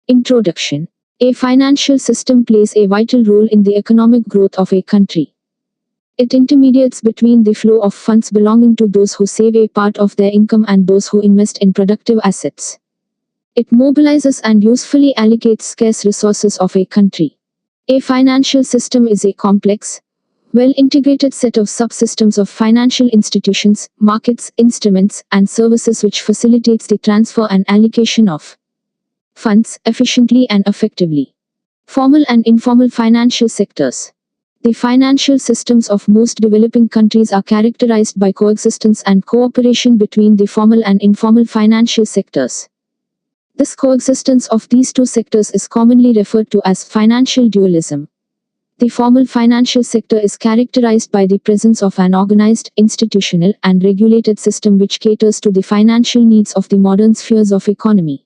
Introduction. A financial system plays a vital role in the economic growth of a country. It intermediates between the flow of funds belonging to those who save a part of their income and those who invest in productive assets. It mobilizes and usefully allocates scarce resources of a country. A financial system is a complex, well-integrated set of subsystems of financial institutions, markets, instruments, and services which facilitates the transfer and allocation of funds efficiently and effectively. Formal and informal financial sectors. The financial systems of most developing countries are characterized by coexistence and cooperation between the formal and informal financial sectors. This coexistence of these two sectors is commonly referred to as financial dualism. The formal financial sector is characterized by the presence of an organized, institutional, and regulated system which caters to the financial needs of the modern spheres of economy.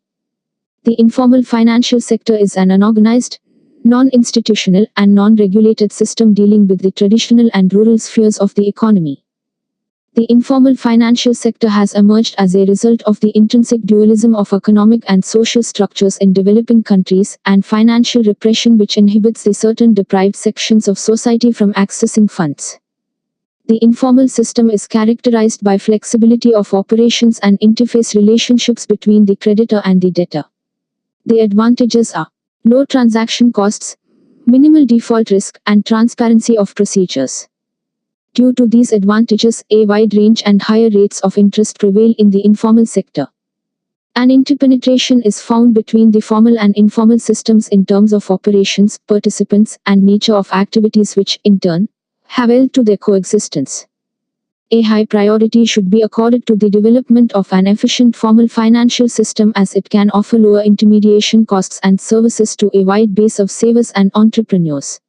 The informal financial sector is an unorganized, non-institutional, and non-regulated system dealing with the traditional and rural spheres of the economy. The informal financial sector has emerged as a result of the intrinsic dualism of economic and social structures in developing countries, and financial repression which inhibits the certain deprived sections of society from accessing funds. The informal system is characterized by flexibility of operations and interface relationships between the creditor and the debtor. The advantages are low transaction costs, minimal default risk, and transparency of procedures. Due to these advantages, a wide range and higher rates of interest prevail in the informal sector. An interpenetration is found between the formal and informal systems in terms of operations, participants, and nature of activities which, in turn, have held to their coexistence. A high priority should be accorded to the development of an efficient formal financial system as it can offer lower intermediation costs and services to a wide base of savers and entrepreneurs.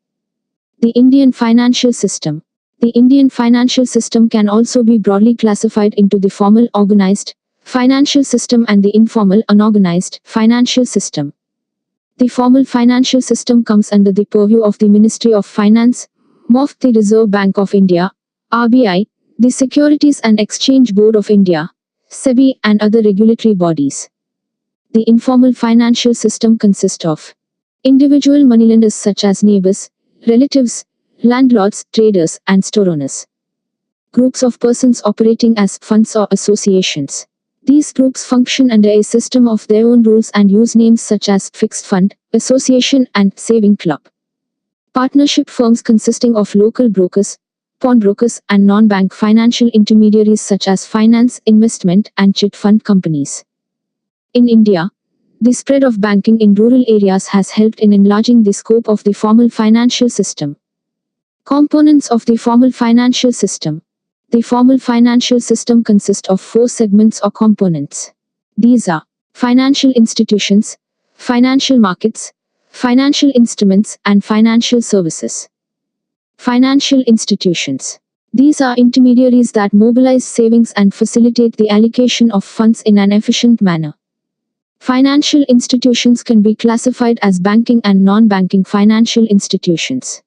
The Indian financial system. The Indian financial system can also be broadly classified into the formal organized financial system and the informal unorganized financial system. The formal financial system comes under the purview of the Ministry of Finance, MoF, the Reserve Bank of India, RBI, the Securities and Exchange Board of India, SEBI, and other regulatory bodies. The informal financial system consists of individual moneylenders such as neighbors, relatives, landlords, traders, and store owners. Groups of persons operating as funds or associations. These groups function under a system of their own rules and use names such as fixed fund, association, and saving club. Partnership firms consisting of local brokers, pawnbrokers, and non-bank financial intermediaries such as finance, investment, and chit fund companies. In India, the spread of banking in rural areas has helped in enlarging the scope of the formal financial system. Components of the formal financial system. The formal financial system consists of 4 segments or components. These are financial institutions, financial markets, financial instruments, and financial services. Financial institutions. These are intermediaries that mobilize savings and facilitate the allocation of funds in an efficient manner. Financial institutions can be classified as banking and non-banking financial institutions.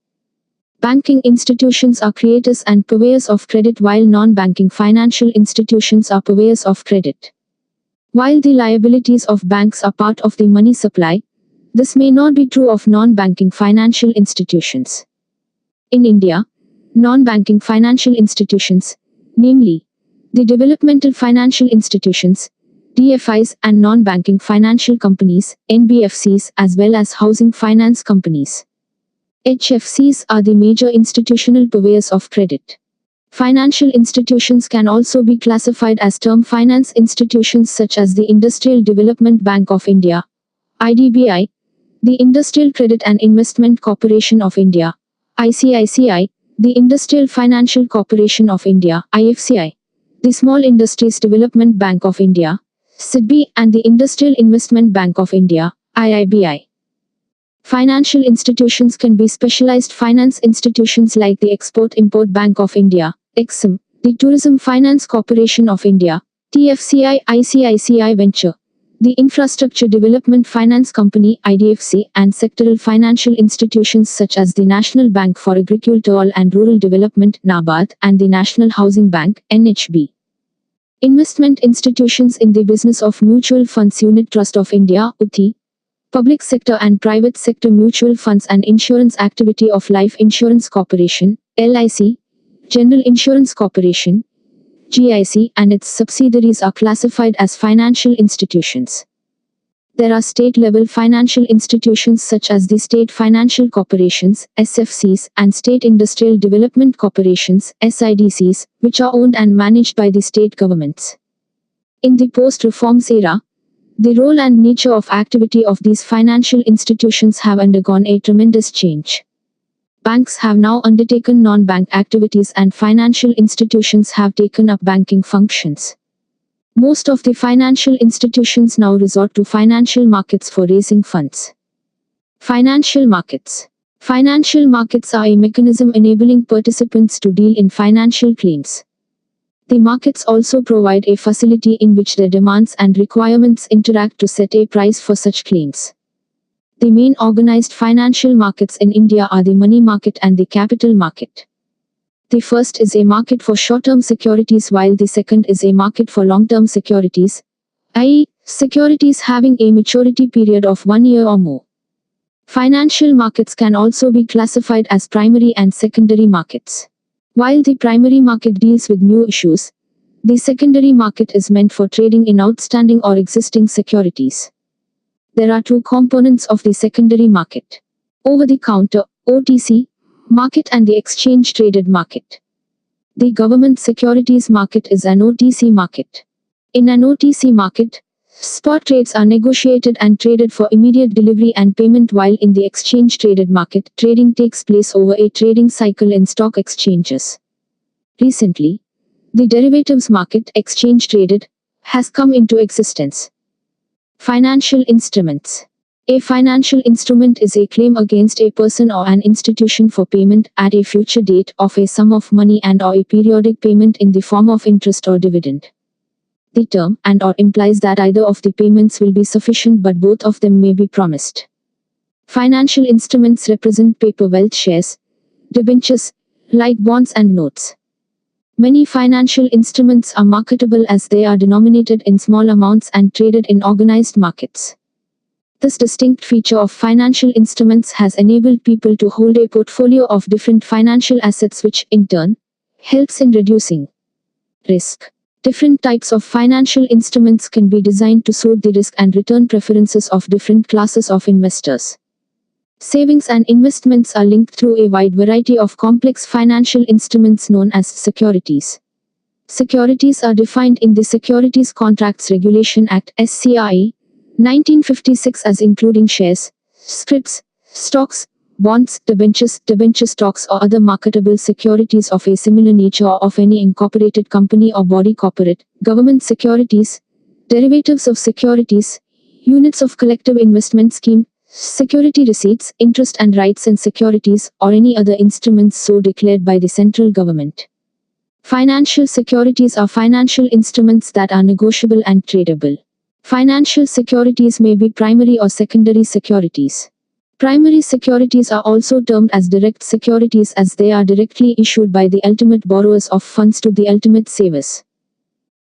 Banking institutions are creators and purveyors of credit, while non-banking financial institutions are purveyors of credit. While the liabilities of banks are part of the money supply, this may not be true of non-banking financial institutions. In India, non-banking financial institutions, namely the developmental financial institutions, DFIs, and non-banking financial companies, NBFCs, as well as housing finance companies, HFCs, are the major institutional purveyors of credit. Financial institutions can also be classified as term finance institutions such as the Industrial Development Bank of India, IDBI, the Industrial Credit and Investment Corporation of India, ICICI, the Industrial Financial Corporation of India, IFCI, the Small Industries Development Bank of India, SIDBI, and the Industrial Investment Bank of India, IIBI. Financial institutions can be specialized finance institutions like the Export-Import Bank of India, EXIM, the Tourism Finance Corporation of India, TFCI, ICICI Venture, the Infrastructure Development Finance Company, IDFC, and sectoral financial institutions such as the National Bank for Agricultural and Rural Development, NABARD, and the National Housing Bank, NHB. Investment institutions in the business of mutual funds, Unit Trust of India, UTI, Public sector and private sector mutual funds and insurance activity of Life Insurance Corporation, LIC, General Insurance Corporation, GIC, and its subsidiaries are classified as financial institutions. There are state-level financial institutions such as the State Financial Corporations, SFCs, and State Industrial Development Corporations, SIDCs, which are owned and managed by the state governments. In the post-reforms era, the role and nature of activity of these financial institutions have undergone a tremendous change. Banks have now undertaken non-bank activities and financial institutions have taken up banking functions. Most of the financial institutions now resort to financial markets for raising funds. Financial markets. Financial markets are a mechanism enabling participants to deal in financial claims. The markets also provide a facility in which the demands and requirements interact to set a price for such claims. The main organized financial markets in India are the money market and the capital market. The first is a market for short-term securities while the second is a market for long-term securities, i.e., securities having a maturity period of 1 year or more. Financial markets can also be classified as primary and secondary markets. While the primary market deals with new issues, the secondary market is meant for trading in outstanding or existing securities. There are two components of the secondary market: over-the-counter, OTC, market and the exchange-traded market. The government securities market is an OTC market. In an OTC market, spot trades are negotiated and traded for immediate delivery and payment, while in the exchange-traded market, trading takes place over a trading cycle in stock exchanges. Recently, the derivatives market, exchange-traded, has come into existence. Financial instruments. A financial instrument is a claim against a person or an institution for payment at a future date of a sum of money and/or a periodic payment in the form of interest or dividend. The term and/or implies that either of the payments will be sufficient, but both of them may be promised. Financial instruments represent paper wealth, shares, debentures, like bonds and notes. Many financial instruments are marketable as they are denominated in small amounts and traded in organized markets. This distinct feature of financial instruments has enabled people to hold a portfolio of different financial assets, which, in turn, helps in reducing risk. Different types of financial instruments can be designed to suit the risk and return preferences of different classes of investors. Savings and investments are linked through a wide variety of complex financial instruments known as securities. Securities are defined in the Securities Contracts Regulation Act (SCRA) 1956 as including shares, scrips, stocks, bonds, debenture stocks or other marketable securities of a similar nature or of any incorporated company or body, corporate, government securities, derivatives of securities, units of collective investment scheme, security receipts, interest and rights in securities, or any other instruments so declared by the central government. Financial securities are financial instruments that are negotiable and tradable. Financial securities may be primary or secondary securities. Primary securities are also termed as direct securities as they are directly issued by the ultimate borrowers of funds to the ultimate savers.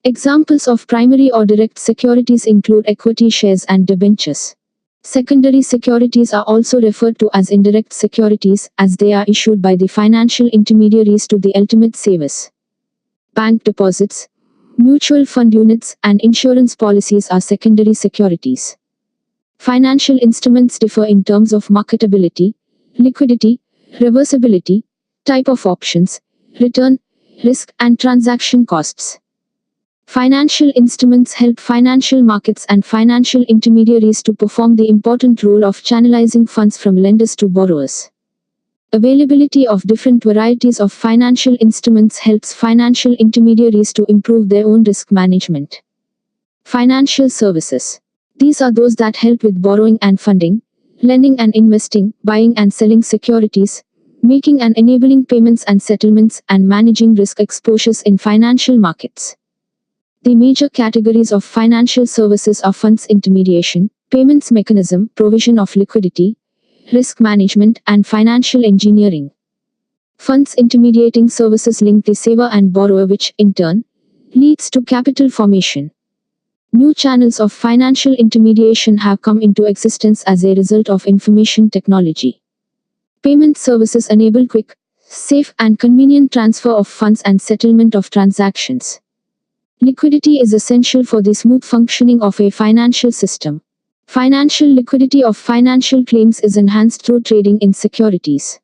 Examples of primary or direct securities include equity shares and debentures. Secondary securities are also referred to as indirect securities, as they are issued by the financial intermediaries to the ultimate savers. Bank deposits, mutual fund units, and insurance policies are secondary securities. Financial instruments differ in terms of marketability, liquidity, reversibility, type of options, return, risk, and transaction costs. Financial instruments help financial markets and financial intermediaries to perform the important role of channelizing funds from lenders to borrowers. Availability of different varieties of financial instruments helps financial intermediaries to improve their own risk management. Financial services. These are those that help with borrowing and funding, lending and investing, buying and selling securities, making and enabling payments and settlements, and managing risk exposures in financial markets. The major categories of financial services are funds intermediation, payments mechanism, provision of liquidity, risk management, and financial engineering. Funds intermediating services link the saver and borrower, which, in turn, leads to capital formation. New channels of financial intermediation have come into existence as a result of information technology. Payment services enable quick, safe, and convenient transfer of funds and settlement of transactions. Liquidity is essential for the smooth functioning of a financial system. Financial liquidity of financial claims is enhanced through trading in securities.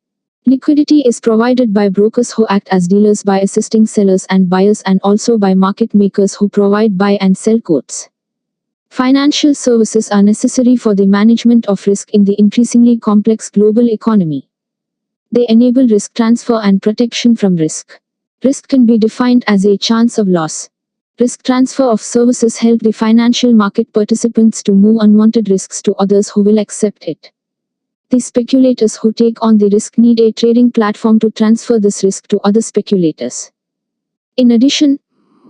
Liquidity is provided by brokers who act as dealers by assisting sellers and buyers, and also by market makers who provide buy and sell quotes. Financial services are necessary for the management of risk in the increasingly complex global economy. They enable risk transfer and protection from risk. Risk can be defined as a chance of loss. Risk transfer of services help the financial market participants to move unwanted risks to others who will accept it. The speculators who take on the risk need a trading platform to transfer this risk to other speculators. In addition,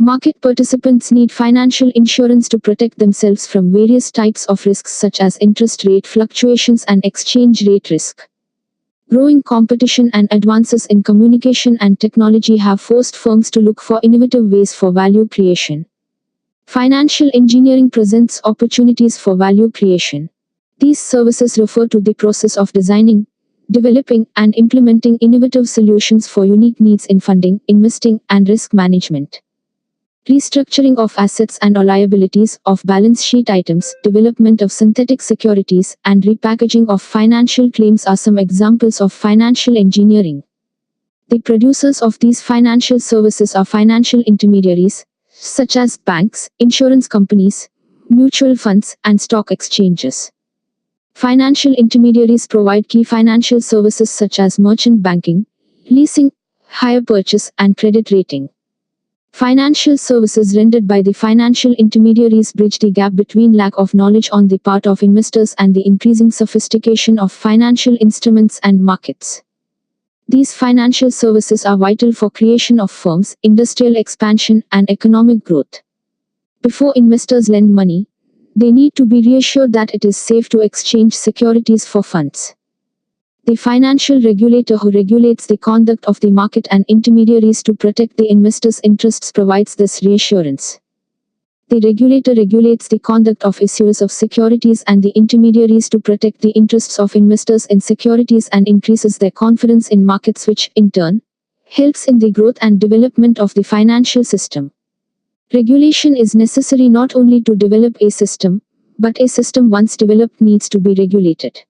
market participants need financial insurance to protect themselves from various types of risks such as interest rate fluctuations and exchange rate risk. Growing competition and advances in communication and technology have forced firms to look for innovative ways for value creation. Financial engineering presents opportunities for value creation. These services refer to the process of designing, developing, and implementing innovative solutions for unique needs in funding, investing, and risk management. Restructuring of assets and liabilities, of balance sheet items, development of synthetic securities, and repackaging of financial claims are some examples of financial engineering. The producers of these financial services are financial intermediaries, such as banks, insurance companies, mutual funds, and stock exchanges. Financial intermediaries provide key financial services such as merchant banking, leasing, hire purchase, and credit rating. Financial services rendered by the financial intermediaries bridge the gap between lack of knowledge on the part of investors and the increasing sophistication of financial instruments and markets. These financial services are vital for creation of firms, industrial expansion, and economic growth. Before investors lend money, they need to be reassured that it is safe to exchange securities for funds. The financial regulator who regulates the conduct of the market and intermediaries to protect the investors' interests provides this reassurance. The regulator regulates the conduct of issuers of securities and the intermediaries to protect the interests of investors in securities and increases their confidence in markets, which, in turn, helps in the growth and development of the financial system. Regulation is necessary not only to develop a system, but a system once developed needs to be regulated.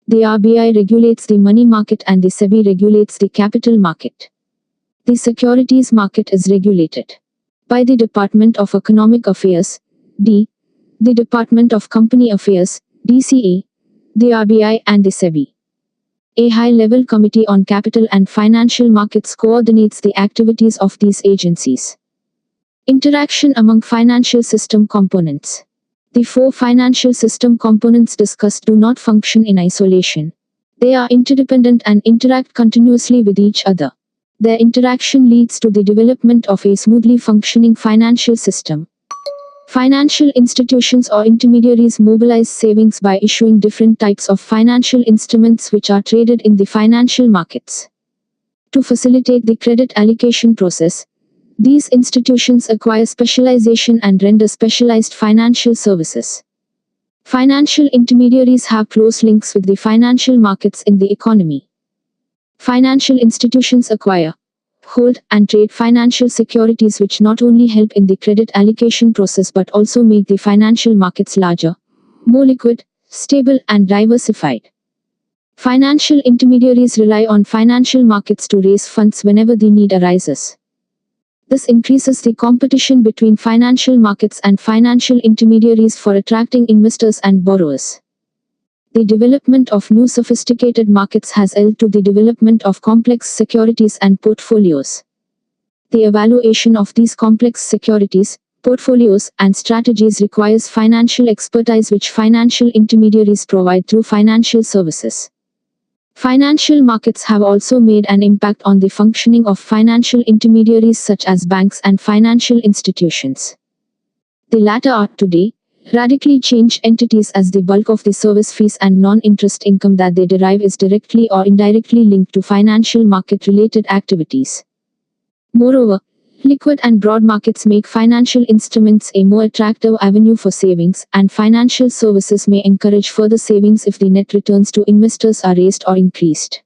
The RBI regulates the money market and the SEBI regulates the capital market. The securities market is regulated by the Department of Economic Affairs, D, the Department of Company Affairs, DCA, the RBI, and the SEBI. A high-level committee on capital and financial markets coordinates the activities of these agencies. Interaction among financial system components. The four financial system components discussed do not function in isolation. They are interdependent and interact continuously with each other. Their interaction leads to the development of a smoothly functioning financial system. Financial institutions or intermediaries mobilize savings by issuing different types of financial instruments which are traded in the financial markets. To facilitate the credit allocation process, these institutions acquire specialization and render specialized financial services. Financial intermediaries have close links with the financial markets in the economy. Financial institutions acquire, hold, and trade financial securities which not only help in the credit allocation process but also make the financial markets larger, more liquid, stable, and diversified. Financial intermediaries rely on financial markets to raise funds whenever the need arises. This increases the competition between financial markets and financial intermediaries for attracting investors and borrowers. The development of new sophisticated markets has led to the development of complex securities and portfolios. The evaluation of these complex securities, portfolios, and strategies requires financial expertise which financial intermediaries provide through financial services. Financial markets have also made an impact on the functioning of financial intermediaries such as banks and financial institutions. The latter are, today, radically changed entities as the bulk of the service fees and non-interest income that they derive is directly or indirectly linked to financial market-related activities. Moreover, Liquid and broad markets make financial instruments a more attractive avenue for savings, and financial services may encourage further savings if the net returns to investors are raised or increased.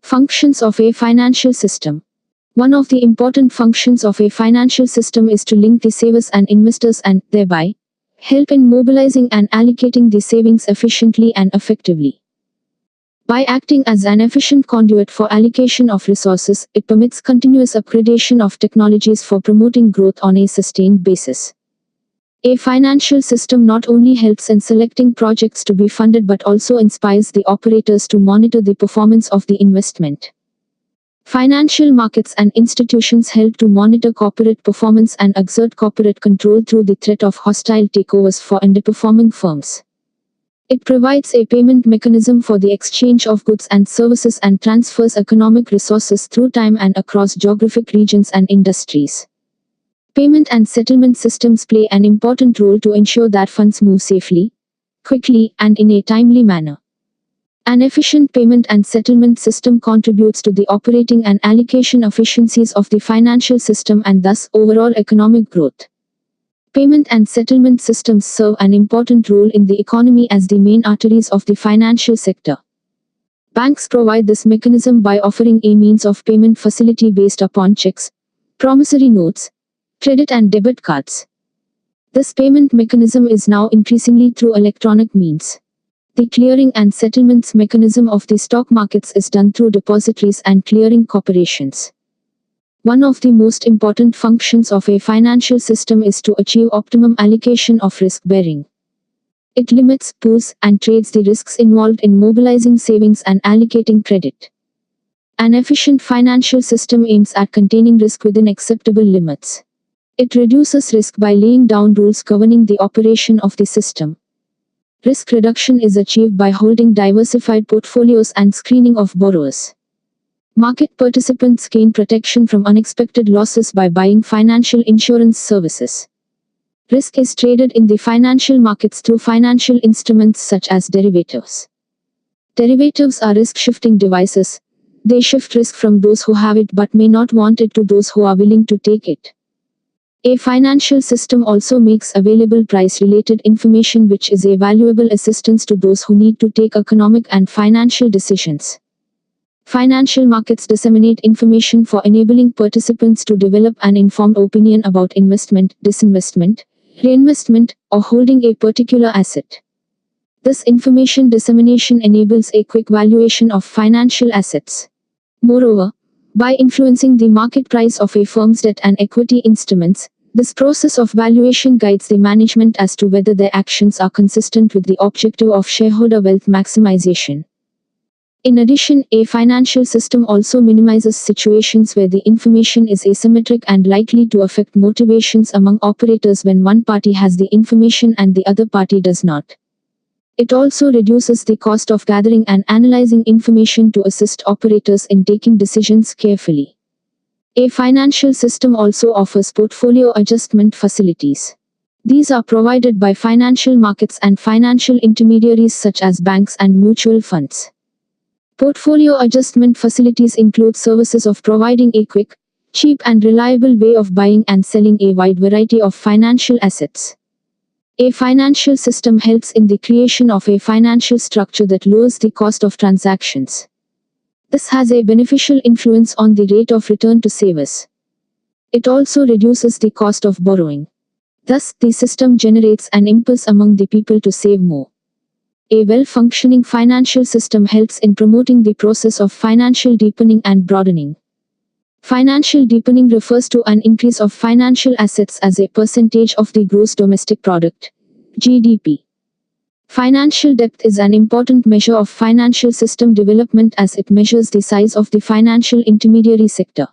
Functions of a financial system. One of the important functions of a financial system is to link the savers and investors and, thereby, help in mobilizing and allocating the savings efficiently and effectively. By acting as an efficient conduit for allocation of resources, it permits continuous upgradation of technologies for promoting growth on a sustained basis. A financial system not only helps in selecting projects to be funded but also inspires the operators to monitor the performance of the investment. Financial markets and institutions help to monitor corporate performance and exert corporate control through the threat of hostile takeovers for underperforming firms. It provides a payment mechanism for the exchange of goods and services and transfers economic resources through time and across geographic regions and industries. Payment and settlement systems play an important role to ensure that funds move safely, quickly, and in a timely manner. An efficient payment and settlement system contributes to the operating and allocation efficiencies of the financial system and thus overall economic growth. Payment and settlement systems serve an important role in the economy as the main arteries of the financial sector. Banks provide this mechanism by offering a means of payment facility based upon checks, promissory notes, credit and debit cards. This payment mechanism is now increasingly through electronic means. The clearing and settlements mechanism of the stock markets is done through depositories and clearing corporations. One of the most important functions of a financial system is to achieve optimum allocation of risk-bearing. It limits, pools, and trades the risks involved in mobilizing savings and allocating credit. An efficient financial system aims at containing risk within acceptable limits. It reduces risk by laying down rules governing the operation of the system. Risk reduction is achieved by holding diversified portfolios and screening of borrowers. Market participants gain protection from unexpected losses by buying financial insurance services. Risk is traded in the financial markets through financial instruments such as derivatives. Derivatives are risk-shifting devices. They shift risk from those who have it but may not want it to those who are willing to take it. A financial system also makes available price-related information which is a valuable assistance to those who need to take economic and financial decisions. Financial markets disseminate information for enabling participants to develop an informed opinion about investment, disinvestment, reinvestment, or holding a particular asset. This information dissemination enables a quick valuation of financial assets. Moreover, by influencing the market price of a firm's debt and equity instruments, this process of valuation guides the management as to whether their actions are consistent with the objective of shareholder wealth maximization. In addition, a financial system also minimizes situations where the information is asymmetric and likely to affect motivations among operators when one party has the information and the other party does not. It also reduces the cost of gathering and analyzing information to assist operators in taking decisions carefully. A financial system also offers portfolio adjustment facilities. These are provided by financial markets and financial intermediaries such as banks and mutual funds. Portfolio adjustment facilities include services of providing a quick, cheap and reliable way of buying and selling a wide variety of financial assets. A financial system helps in the creation of a financial structure that lowers the cost of transactions. This has a beneficial influence on the rate of return to savers. It also reduces the cost of borrowing. Thus, the system generates an impulse among the people to save more. A well-functioning financial system helps in promoting the process of financial deepening and broadening. Financial deepening refers to an increase of financial assets as a percentage of the gross domestic product, GDP. Financial depth is an important measure of financial system development as it measures the size of the financial intermediary sector.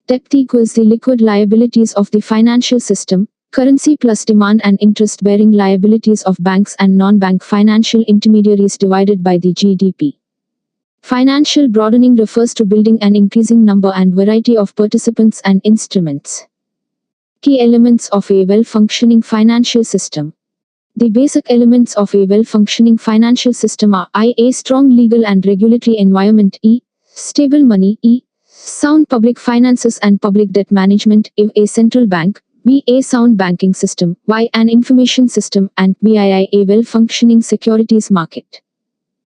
Depth equals the liquid liabilities of the financial system, currency plus demand and interest-bearing liabilities of banks and non-bank financial intermediaries divided by the GDP. Financial broadening refers to building an increasing number and variety of participants and instruments. Key elements of a well-functioning financial system. The basic elements of a well-functioning financial system are I. A strong legal and regulatory environment, E. Stable money, E. Sound public finances and public debt management. A central bank. B. A sound banking system. Y. An information system. And B. A well-functioning securities market.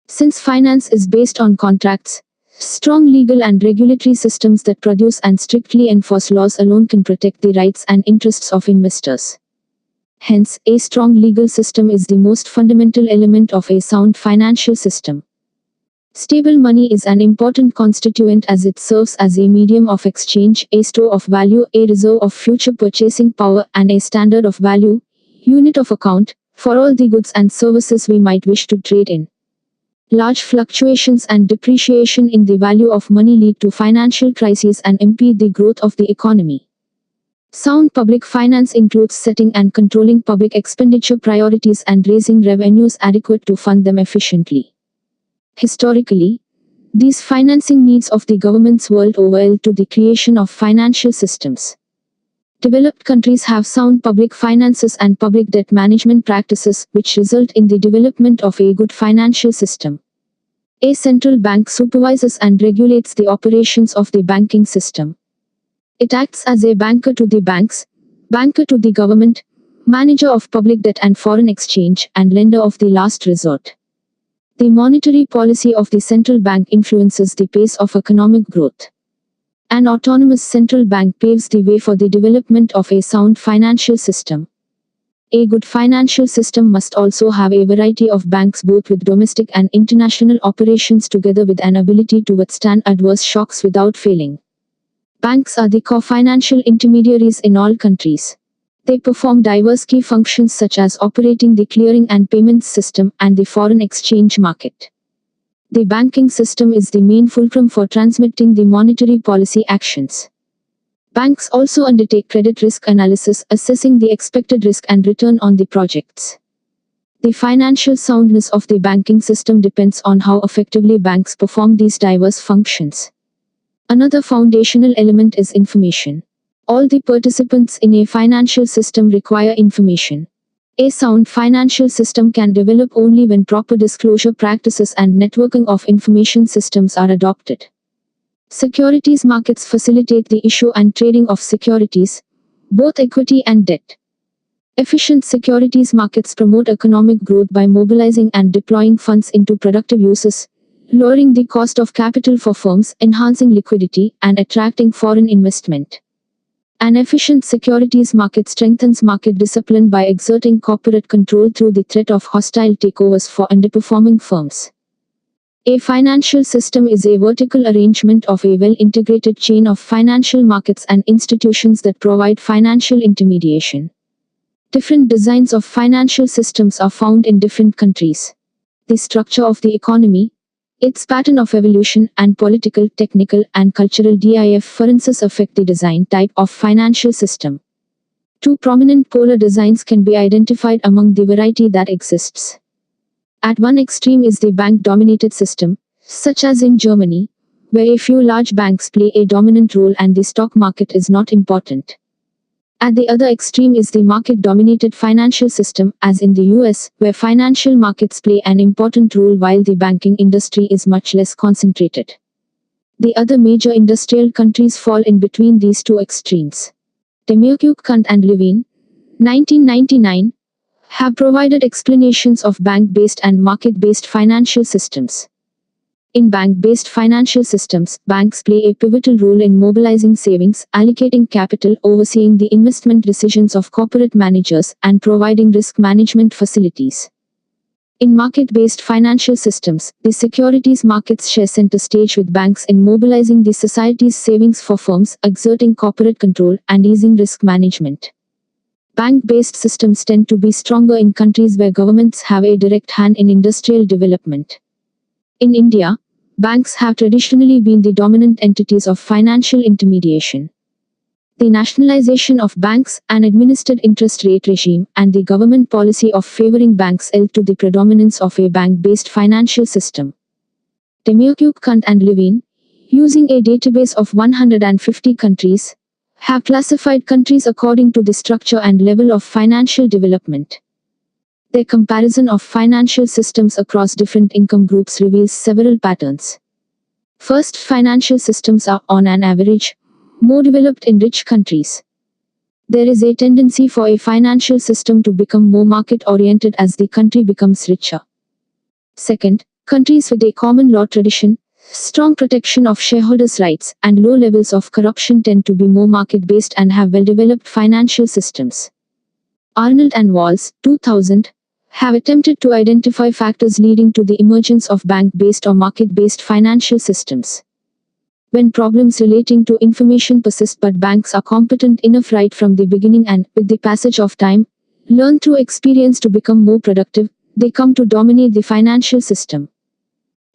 Since finance is based on contracts, strong legal and regulatory systems that produce and strictly enforce laws alone can protect the rights and interests of investors. Hence, a strong legal system is the most fundamental element of a sound financial system. Stable money is an important constituent as it serves as a medium of exchange, a store of value, a reserve of future purchasing power, and a standard of value, unit of account, for all the goods and services we might wish to trade in. Large fluctuations and depreciation in the value of money lead to financial crises and impede the growth of the economy. Sound public finance includes setting and controlling public expenditure priorities and raising revenues adequate to fund them efficiently. Historically, these financing needs of the governments world over led to the creation of financial systems. Developed countries have sound public finances and public debt management practices, which result in the development of a good financial system. A central bank supervises and regulates the operations of the banking system. It acts as a banker to the banks, banker to the government, manager of public debt and foreign exchange, and lender of the last resort. The monetary policy of the central bank influences the pace of economic growth. An autonomous central bank paves the way for the development of a sound financial system. A good financial system must also have a variety of banks both with domestic and international operations together with an ability to withstand adverse shocks without failing. Banks are the core financial intermediaries in all countries. They perform diverse key functions such as operating the clearing and payments system and the foreign exchange market. The banking system is the main fulcrum for transmitting the monetary policy actions. Banks also undertake credit risk analysis, assessing the expected risk and return on the projects. The financial soundness of the banking system depends on how effectively banks perform these diverse functions. Another foundational element is information. All the participants in a financial system require information. A sound financial system can develop only when proper disclosure practices and networking of information systems are adopted. Securities markets facilitate the issue and trading of securities, both equity and debt. Efficient securities markets promote economic growth by mobilizing and deploying funds into productive uses, lowering the cost of capital for firms, enhancing liquidity, and attracting foreign investment. An efficient securities market strengthens market discipline by exerting corporate control through the threat of hostile takeovers for underperforming firms. A financial system is a vertical arrangement of a well-integrated chain of financial markets and institutions that provide financial intermediation. Different designs of financial systems are found in different countries. The structure of the economy, its pattern of evolution, and political, technical, and cultural differences affect the design type of financial system. Two prominent polar designs can be identified among the variety that exists. At one extreme is the bank-dominated system, such as in Germany, where a few large banks play a dominant role and the stock market is not important. At the other extreme is the market-dominated financial system, as in the US, where financial markets play an important role while the banking industry is much less concentrated. The other major industrial countries fall in between these two extremes. Demiurge, Kant and Levine, 1999, have provided explanations of bank-based and market-based financial systems. In bank-based financial systems, banks play a pivotal role in mobilizing savings, allocating capital, overseeing the investment decisions of corporate managers, and providing risk management facilities. In market-based financial systems, the securities markets share center stage with banks in mobilizing the society's savings for firms, exerting corporate control, and easing risk management. Bank-based systems tend to be stronger in countries where governments have a direct hand in industrial development. In India, banks have traditionally been the dominant entities of financial intermediation. The nationalization of banks, an administered interest rate regime, and the government policy of favoring banks led to the predominance of a bank-based financial system. Demiurge, Kant and Levine, using a database of 150 countries, have classified countries according to the structure and level of financial development. Their comparison of financial systems across different income groups reveals several patterns. First, financial systems are, on an average, more developed in rich countries. There is a tendency for a financial system to become more market-oriented as the country becomes richer. Second, countries with a common law tradition, strong protection of shareholders' rights, and low levels of corruption tend to be more market-based and have well-developed financial systems. Arnold and Walls, 2000, have attempted to identify factors leading to the emergence of bank-based or market-based financial systems. When problems relating to information persist but banks are competent enough right from the beginning and, with the passage of time, learn through experience to become more productive, they come to dominate the financial system.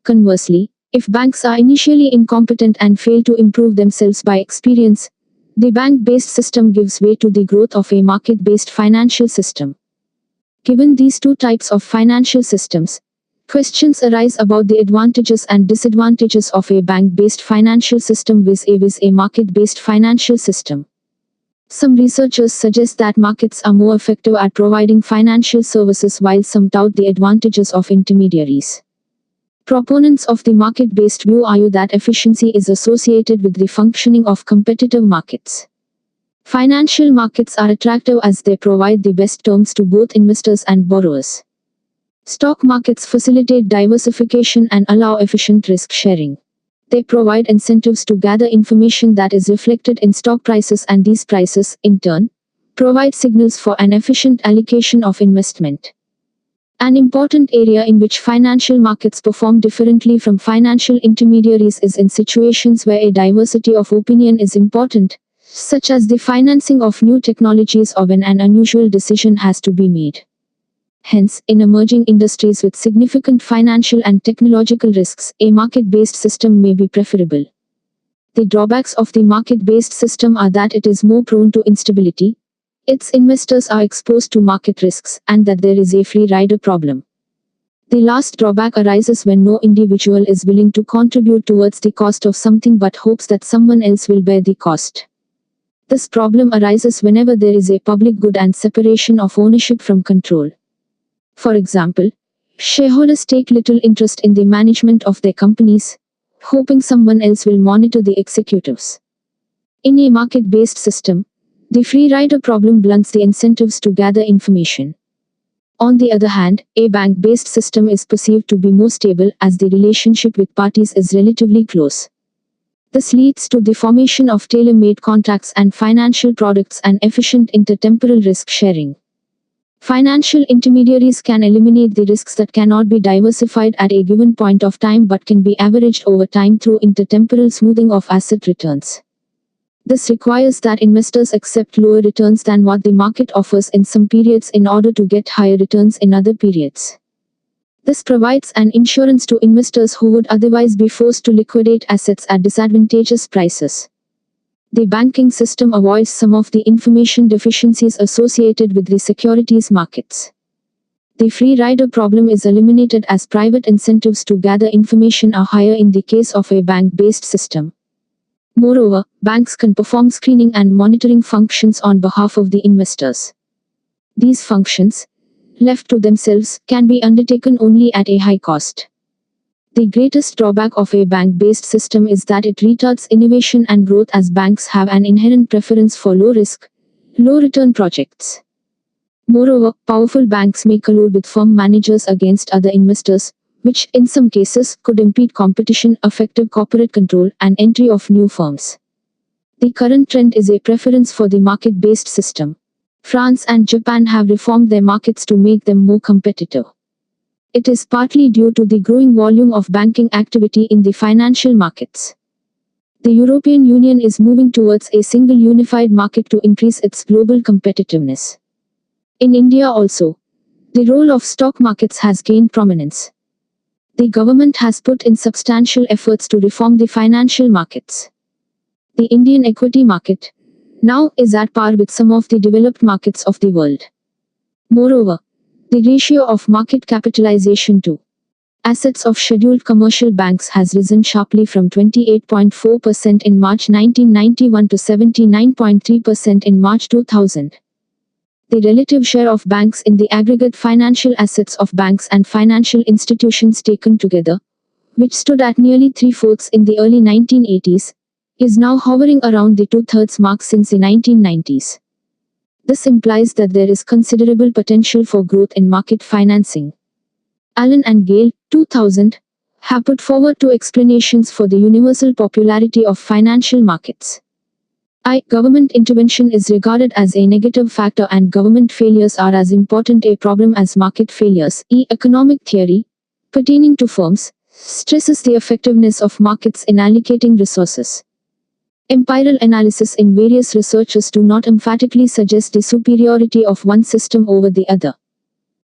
Conversely, if banks are initially incompetent and fail to improve themselves by experience, the bank-based system gives way to the growth of a market-based financial system. Given these two types of financial systems, questions arise about the advantages and disadvantages of a bank-based financial system vis-a-vis a market-based financial system. Some researchers suggest that markets are more effective at providing financial services while some tout the advantages of intermediaries. Proponents of the market-based view argue that efficiency is associated with the functioning of competitive markets. Financial markets are attractive as they provide the best terms to both investors and borrowers. Stock markets facilitate diversification and allow efficient risk sharing. They provide incentives to gather information that is reflected in stock prices, and these prices, in turn, provide signals for an efficient allocation of investment. An important area in which financial markets perform differently from financial intermediaries is in situations where a diversity of opinion is important, such as the financing of new technologies or when an unusual decision has to be made. Hence, in emerging industries with significant financial and technological risks, a market-based system may be preferable. The drawbacks of the market-based system are that it is more prone to instability, its investors are exposed to market risks, and that there is a free rider problem. The last drawback arises when no individual is willing to contribute towards the cost of something but hopes that someone else will bear the cost. This problem arises whenever there is a public good and separation of ownership from control. For example, shareholders take little interest in the management of their companies, hoping someone else will monitor the executives. In a market-based system, the free rider problem blunts the incentives to gather information. On the other hand, a bank-based system is perceived to be more stable as the relationship with parties is relatively close. This leads to the formation of tailor-made contracts and financial products and efficient intertemporal risk sharing. Financial intermediaries can eliminate the risks that cannot be diversified at a given point of time but can be averaged over time through intertemporal smoothing of asset returns. This requires that investors accept lower returns than what the market offers in some periods in order to get higher returns in other periods. This provides an insurance to investors who would otherwise be forced to liquidate assets at disadvantageous prices. The banking system avoids some of the information deficiencies associated with the securities markets. The free rider problem is eliminated as private incentives to gather information are higher in the case of a bank-based system. Moreover, banks can perform screening and monitoring functions on behalf of the investors. These functions, left to themselves, can be undertaken only at a high cost. The greatest drawback of a bank-based system is that it retards innovation and growth as banks have an inherent preference for low-risk, low-return projects. Moreover, powerful banks may collude with firm managers against other investors, which, in some cases, could impede competition, effective corporate control, and entry of new firms. The current trend is a preference for the market-based system. France and Japan have reformed their markets to make them more competitive. It is partly due to the growing volume of banking activity in the financial markets. The European Union is moving towards a single unified market to increase its global competitiveness. In India also, the role of stock markets has gained prominence. The government has put in substantial efforts to reform the financial markets. The Indian equity market now is at par with some of the developed markets of the world. Moreover, the ratio of market capitalization to assets of scheduled commercial banks has risen sharply from 28.4% in March 1991 to 79.3% in March 2000. The relative share of banks in the aggregate financial assets of banks and financial institutions taken together, which stood at nearly 3/4 in the early 1980s, is now hovering around the 2/3 mark since the 1990s. This implies that there is considerable potential for growth in market financing. Allen and Gale, 2000, have put forward two explanations for the universal popularity of financial markets. I. Government intervention is regarded as a negative factor and government failures are as important a problem as market failures. E. Economic theory, pertaining to firms, stresses the effectiveness of markets in allocating resources. Empirical analysis in various researches do not emphatically suggest the superiority of one system over the other.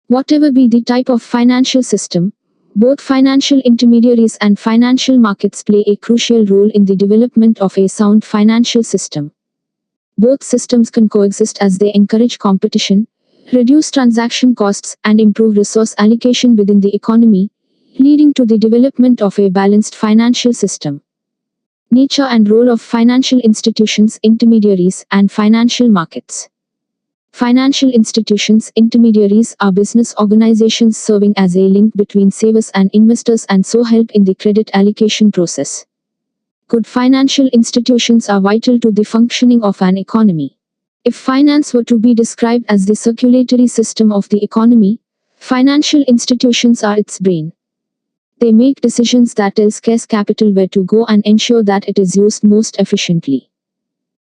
Whatever be the type of financial system, both financial intermediaries and financial markets play a crucial role in the development of a sound financial system. Both systems can coexist as they encourage competition, reduce transaction costs, and improve resource allocation within the economy, leading to the development of a balanced financial system. Nature and role of financial institutions, intermediaries, and financial markets. Financial institutions, intermediaries, are business organizations serving as a link between savers and investors and so help in the credit allocation process. Good financial institutions are vital to the functioning of an economy. If finance were to be described as the circulatory system of the economy, financial institutions are its brain. They make decisions that tell scarce capital where to go and ensure that it is used most efficiently.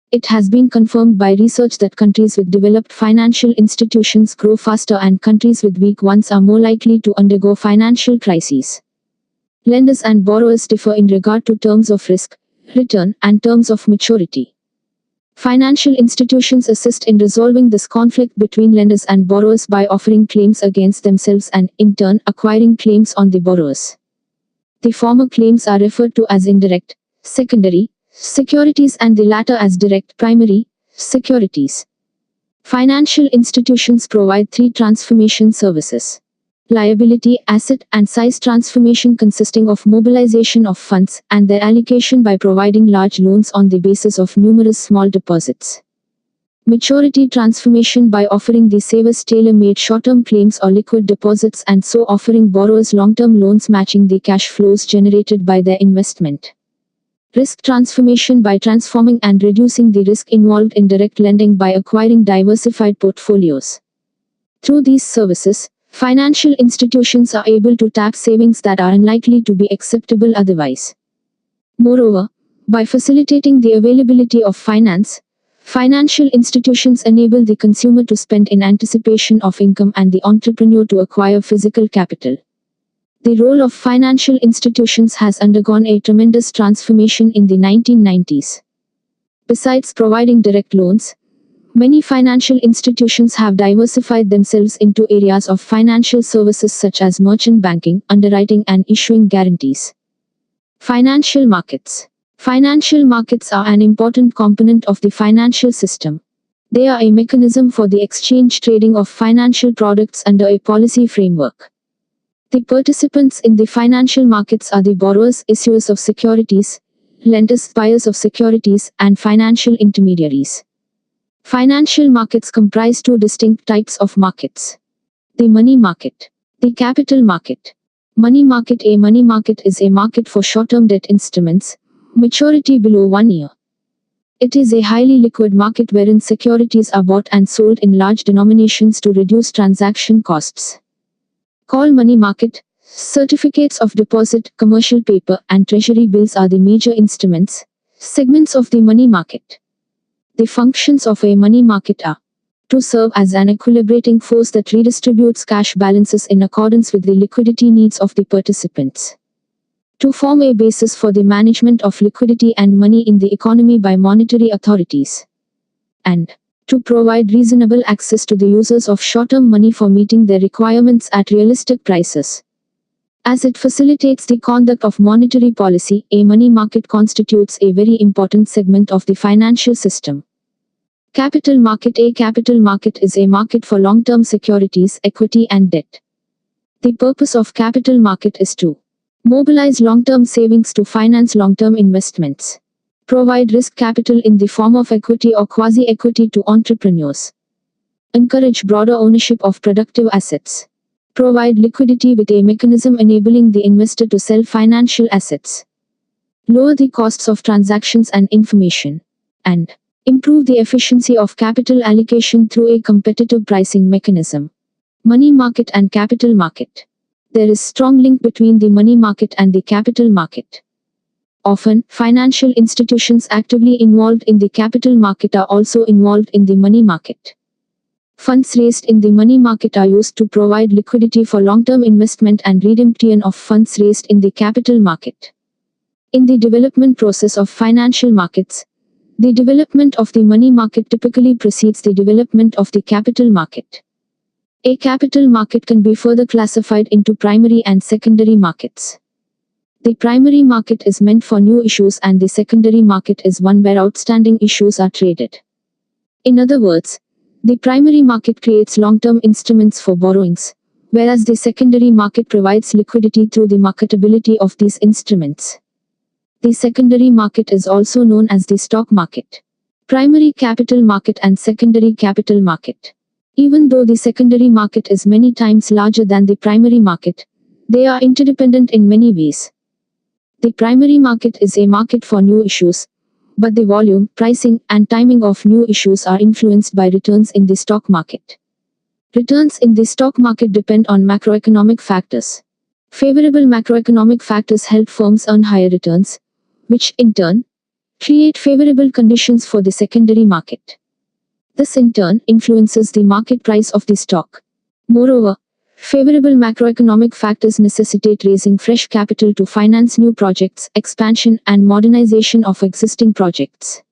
It has been confirmed by research that countries with developed financial institutions grow faster and countries with weak ones are more likely to undergo financial crises. Lenders and borrowers differ in regard to terms of risk, return, and terms of maturity. Financial institutions assist in resolving this conflict between lenders and borrowers by offering claims against themselves and, in turn, acquiring claims on the borrowers. The former claims are referred to as indirect, secondary, securities and the latter as direct, primary, securities. Financial institutions provide three transformation services. Liability, asset, and size transformation consisting of mobilization of funds and their allocation by providing large loans on the basis of numerous small deposits. Maturity transformation by offering the savers tailor-made short-term claims or liquid deposits and so offering borrowers long-term loans matching the cash flows generated by their investment. Risk transformation by transforming and reducing the risk involved in direct lending by acquiring diversified portfolios. Through these services, financial institutions are able to tap savings that are unlikely to be acceptable otherwise. Moreover, by facilitating the availability of finance, financial institutions enable the consumer to spend in anticipation of income and the entrepreneur to acquire physical capital. The role of financial institutions has undergone a tremendous transformation in the 1990s. Besides providing direct loans, many financial institutions have diversified themselves into areas of financial services such as merchant banking, underwriting, and issuing guarantees. Financial markets. Financial markets are an important component of the financial system. They are a mechanism for the exchange trading of financial products under a policy framework. The participants in the financial markets are the borrowers, issuers of securities, lenders, buyers of securities, and financial intermediaries. Financial markets comprise two distinct types of markets. The money market. The capital market. Money market. A money market is a market for short-term debt instruments, maturity below 1 year. It is a highly liquid market wherein securities are bought and sold in large denominations to reduce transaction costs. Called money market, certificates of deposit, commercial paper, and treasury bills are the major instruments, segments of the money market. The functions of a money market are to serve as an equilibrating force that redistributes cash balances in accordance with the liquidity needs of the participants, to form a basis for the management of liquidity and money in the economy by monetary authorities, and to provide reasonable access to the users of short-term money for meeting their requirements at realistic prices. As it facilitates the conduct of monetary policy, a money market constitutes a very important segment of the financial system. Capital market. A capital market is a market for long-term securities, equity, and debt. The purpose of capital market is to mobilize long-term savings to finance long-term investments, provide risk capital in the form of equity or quasi-equity to entrepreneurs, encourage broader ownership of productive assets, Provide liquidity with a mechanism enabling the investor to sell financial assets. Lower the costs of transactions and information. And improve the efficiency of capital allocation through a competitive pricing mechanism. Money market and capital market. There is strong link between the money market and the capital market. Often, financial institutions actively involved in the capital market are also involved in the money market. Funds raised in the money market are used to provide liquidity for long-term investment and redemption of funds raised in the capital market. In the development process of financial markets, the development of the money market typically precedes the development of the capital market. A capital market can be further classified into primary and secondary markets. The primary market is meant for new issues and the secondary market is one where outstanding issues are traded. In other words, the primary market creates long-term instruments for borrowings, whereas the secondary market provides liquidity through the marketability of these instruments. The secondary market is also known as the stock market, primary capital market and secondary capital market. Even though the secondary market is many times larger than the primary market, they are interdependent in many ways. The primary market is a market for new issues, but the volume, pricing, and timing of new issues are influenced by returns in the stock market. Returns in the stock market depend on macroeconomic factors. Favorable macroeconomic factors help firms earn higher returns, which, in turn, create favorable conditions for the secondary market. This, in turn, influences the market price of the stock. Moreover, favorable macroeconomic factors necessitate raising fresh capital to finance new projects, expansion, and modernization of existing projects.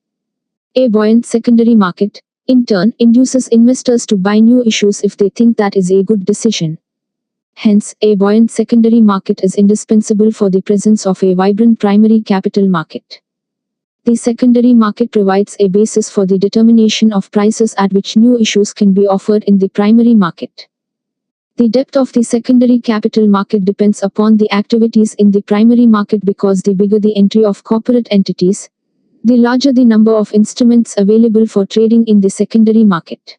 A buoyant secondary market, in turn, induces investors to buy new issues if they think that is a good decision. Hence, a buoyant secondary market is indispensable for the presence of a vibrant primary capital market. The secondary market provides a basis for the determination of prices at which new issues can be offered in the primary market. The depth of the secondary capital market depends upon the activities in the primary market because the bigger the entry of corporate entities, the larger the number of instruments available for trading in the secondary market.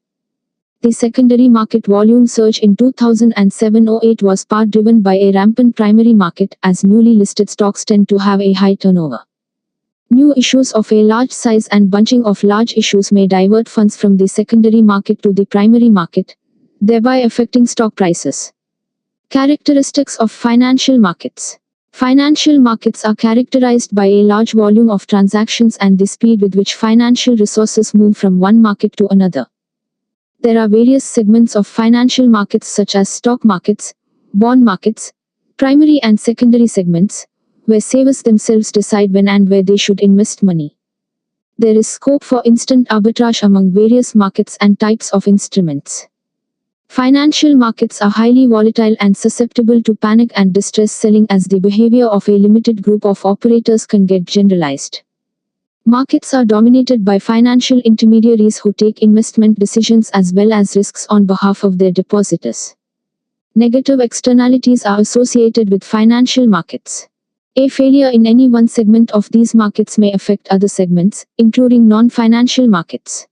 The secondary market volume surge in 2007-08 was part driven by a rampant primary market, as newly listed stocks tend to have a high turnover. New issues of a large size and bunching of large issues may divert funds from the secondary market to the primary market, thereby affecting stock prices. Characteristics of financial markets. Financial markets are characterized by a large volume of transactions and the speed with which financial resources move from one market to another. There are various segments of financial markets such as stock markets, bond markets, primary and secondary segments, where savers themselves decide when and where they should invest money. There is scope for instant arbitrage among various markets and types of instruments. Financial markets are highly volatile and susceptible to panic and distress selling as the behavior of a limited group of operators can get generalized. Markets are dominated by financial intermediaries who take investment decisions as well as risks on behalf of their depositors. Negative externalities are associated with financial markets. A failure in any one segment of these markets may affect other segments, including non-financial markets.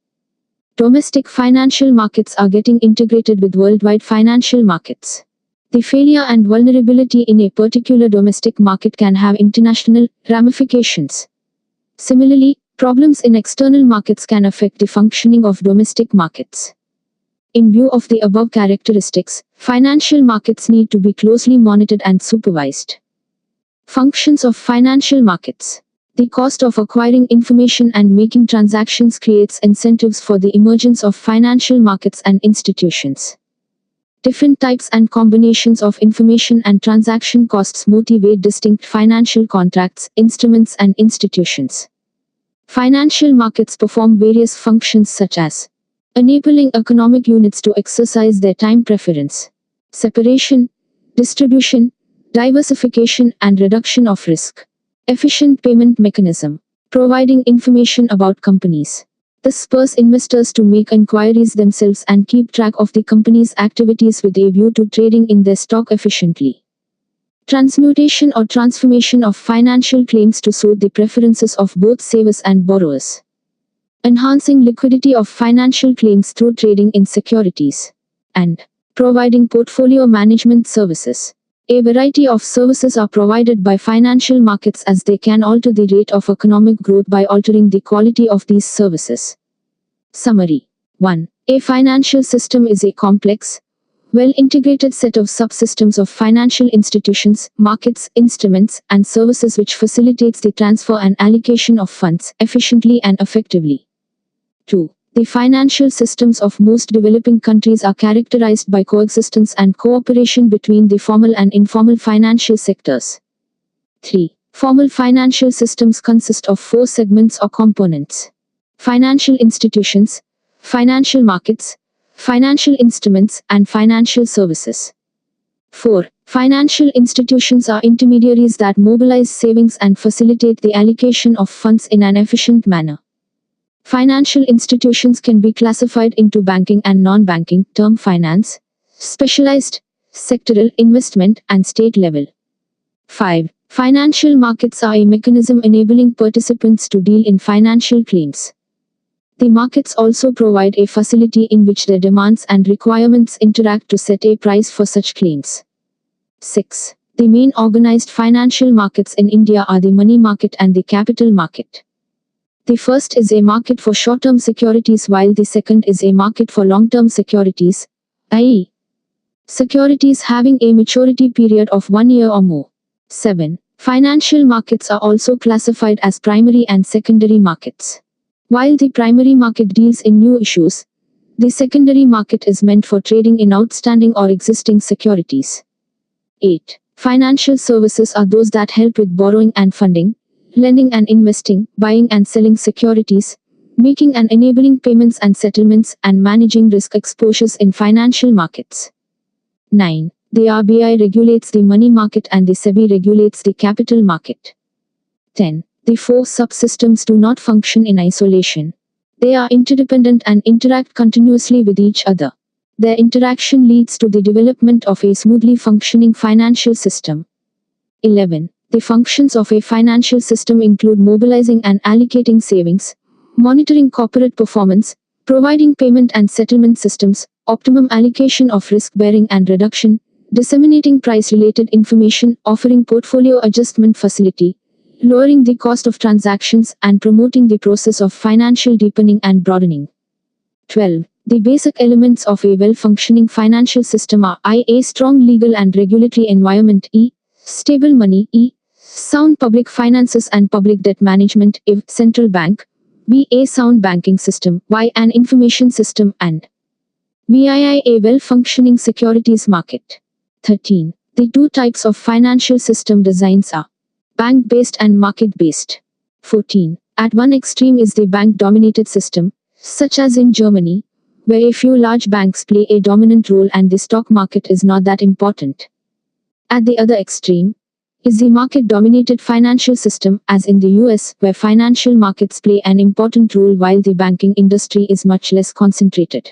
Domestic financial markets are getting integrated with worldwide financial markets. The failure and vulnerability in a particular domestic market can have international ramifications. Similarly, problems in external markets can affect the functioning of domestic markets. In view of the above characteristics, financial markets need to be closely monitored and supervised. Functions of financial markets. The cost of acquiring information and making transactions creates incentives for the emergence of financial markets and institutions. Different types and combinations of information and transaction costs motivate distinct financial contracts, instruments, and institutions. Financial markets perform various functions such as enabling economic units to exercise their time preference, separation, distribution, diversification, and reduction of risk. Efficient payment mechanism. Providing information about companies. This spurs investors to make inquiries themselves and keep track of the company's activities with a view to trading in their stock efficiently. Transmutation or transformation of financial claims to suit the preferences of both savers and borrowers. Enhancing liquidity of financial claims through trading in securities. And providing portfolio management services. A variety of services are provided by financial markets as they can alter the rate of economic growth by altering the quality of these services. Summary 1. A financial system is a complex, well-integrated set of subsystems of financial institutions, markets, instruments, and services which facilitates the transfer and allocation of funds efficiently and effectively. 2. The financial systems of most developing countries are characterized by coexistence and cooperation between the formal and informal financial sectors. 3. Formal financial systems consist of 4 segments or components: financial institutions, financial markets, financial instruments, and financial services. 4. Financial institutions are intermediaries that mobilize savings and facilitate the allocation of funds in an efficient manner. Financial institutions can be classified into banking and non-banking, term finance, specialized, sectoral, investment, and state level. 5. Financial markets are a mechanism enabling participants to deal in financial claims. The markets also provide a facility in which the demands and requirements interact to set a price for such claims. 6. The main organized financial markets in India are the money market and the capital market. The first is a market for short-term securities while the second is a market for long-term securities, i.e., securities having a maturity period of 1 year or more. 7. Financial markets are also classified as primary and secondary markets. While the primary market deals in new issues, the secondary market is meant for trading in outstanding or existing securities. 8. Financial services are those that help with borrowing and funding, lending and investing, buying and selling securities, making and enabling payments and settlements, and managing risk exposures in financial markets. 9. The RBI regulates the money market and the SEBI regulates the capital market. 10. The 4 subsystems do not function in isolation. They are interdependent and interact continuously with each other. Their interaction leads to the development of a smoothly functioning financial system. 11. The functions of a financial system include mobilizing and allocating savings, monitoring corporate performance, providing payment and settlement systems, optimum allocation of risk-bearing and reduction, disseminating price-related information, offering portfolio adjustment facility, lowering the cost of transactions, and promoting the process of financial deepening and broadening. 12. The basic elements of a well-functioning financial system are I. A strong legal and regulatory environment, E. Stable money, E. Sound public finances and public debt management, I. Central bank, B. A sound banking system, Y. An information system, and VII. A well-functioning securities market. 13. The 2 types of financial system designs are bank-based and market-based. 14. At one extreme is the bank-dominated system, such as in Germany, where a few large banks play a dominant role and the stock market is not that important. At the other extreme is the market-dominated financial system, as in the US, where financial markets play an important role while the banking industry is much less concentrated.